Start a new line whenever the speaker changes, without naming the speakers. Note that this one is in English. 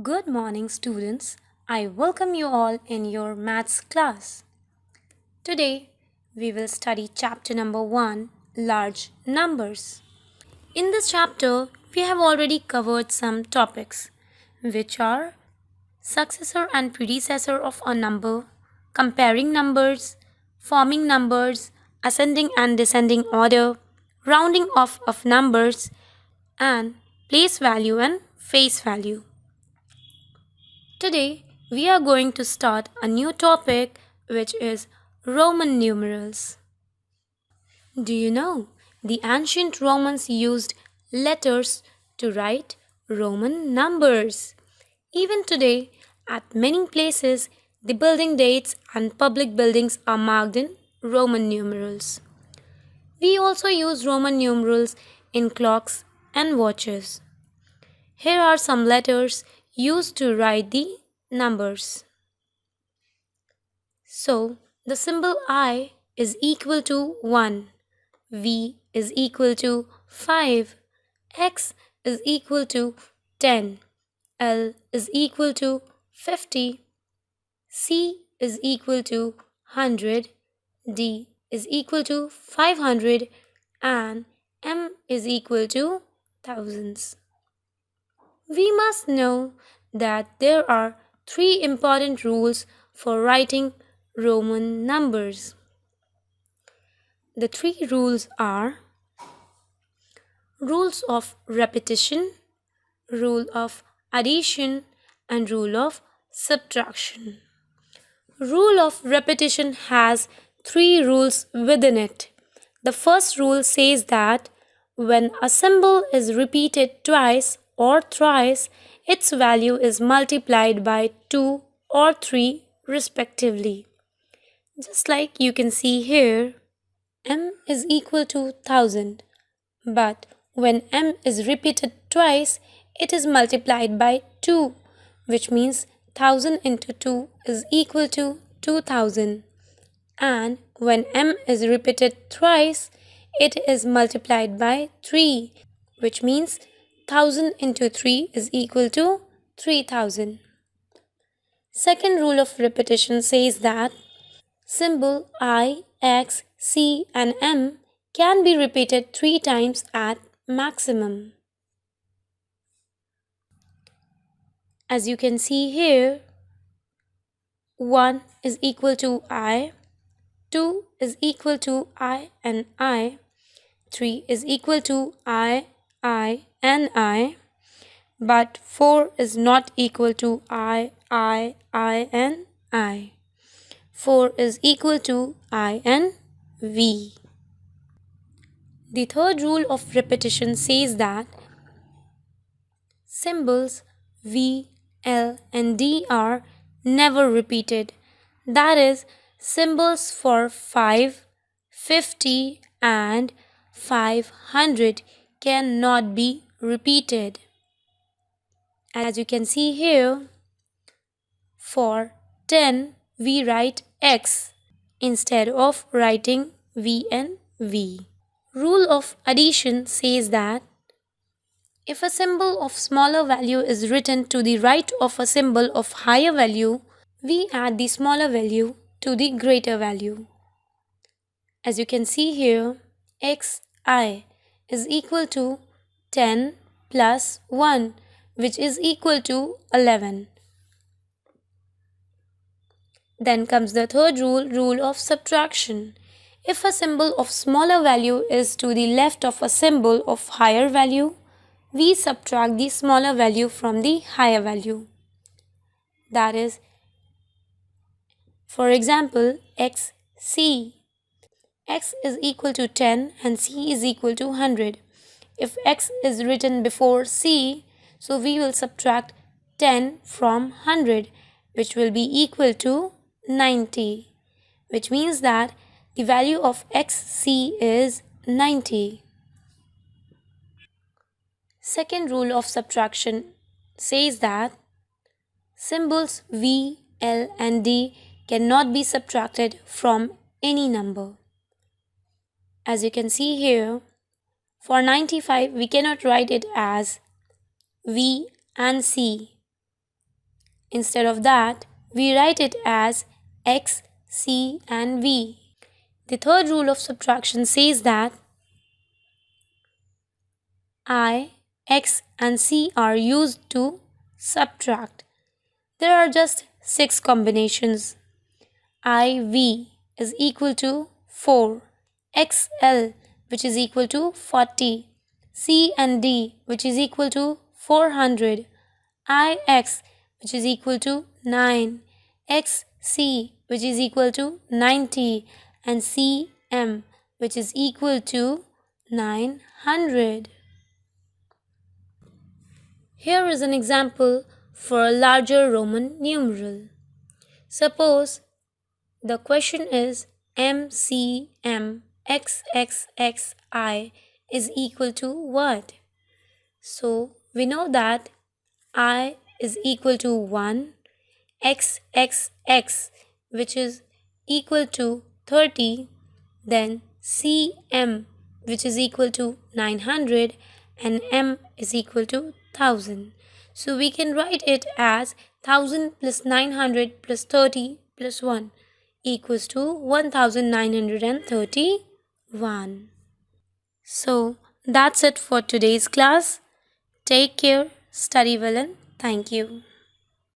Good morning, students. I welcome you all in your maths class. Today, we will study chapter number 1, Large Numbers. In this chapter, we have already covered some topics, which are successor and predecessor of a number, comparing numbers, forming numbers, ascending and descending order, rounding off of numbers, and place value and face value. Today, we are going to start a new topic which is Roman numerals. Do you know the ancient Romans used letters to write Roman numbers? Even today, at many places, the building dates and public buildings are marked in Roman numerals. We also use Roman numerals in clocks and watches. Here are some letters used to write the numbers. So, the symbol I is equal to 1, V is equal to 5, X is equal to 10, L is equal to 50, C is equal to 100, D is equal to 500, and M is equal to thousands. We must know that there are three important rules for writing Roman numbers. The three rules are rules of repetition, rule of addition, and rule of subtraction. Rule of repetition has three rules within it. The first rule says that when a symbol is repeated twice or thrice, its value is multiplied by 2 or 3 respectively. Just like you can see here, m is equal to 1000, but when m is repeated twice, it is multiplied by 2, which means 1000 into 2 is equal to 2000. And when m is repeated thrice, it is multiplied by 3, which means 1000 into 3 is equal to 3000. Second rule of repetition says that symbol I, X, C and M can be repeated 3 times at maximum. As you can see here, 1 is equal to I, 2 is equal to I and I, 3 is equal to I and I, but 4 is not equal to I and I. 4 is equal to I and V. The third rule of repetition says that symbols V, L and D are never repeated. That is, symbols for 5, 50 and 500 cannot be repeated. As you can see here, for 10 we write X instead of writing V and V. Rule of addition says that if a symbol of smaller value is written to the right of a symbol of higher value, we add the smaller value to the greater value. As you can see here, xi is equal to 10 plus 1, which is equal to 11. Then comes the third rule, rule of subtraction. If a symbol of smaller value is to the left of a symbol of higher value, we subtract the smaller value from the higher value. That is, for example, xc. X is equal to 10 and c is equal to 100. If x is written before c, so we will subtract 10 from 100, which will be equal to 90, which means that the value of xc is 90. Second rule of subtraction says that symbols V, L and D cannot be subtracted from any number. As you can see here, for 95 we cannot write it as V and C. Instead of that, we write it as x, c, and v. The third rule of subtraction says that I, x, and c are used to subtract. There are just 6 combinations. IV is equal to 4, XL which is equal to 40, C and D which is equal to 400, IX which is equal to 9, XC which is equal to 90, and CM which is equal to 900. Here is an example for a larger Roman numeral. Suppose the question is MCMXXXI is equal to what? So we know that I is equal to 1, XXX which is equal to 30, then CM which is equal to 900, and M is equal to 1000. So we can write it as 1000 plus 900 plus 30 plus 1 equals to 1931. So that's it for today's class. Take care, study well, and thank you.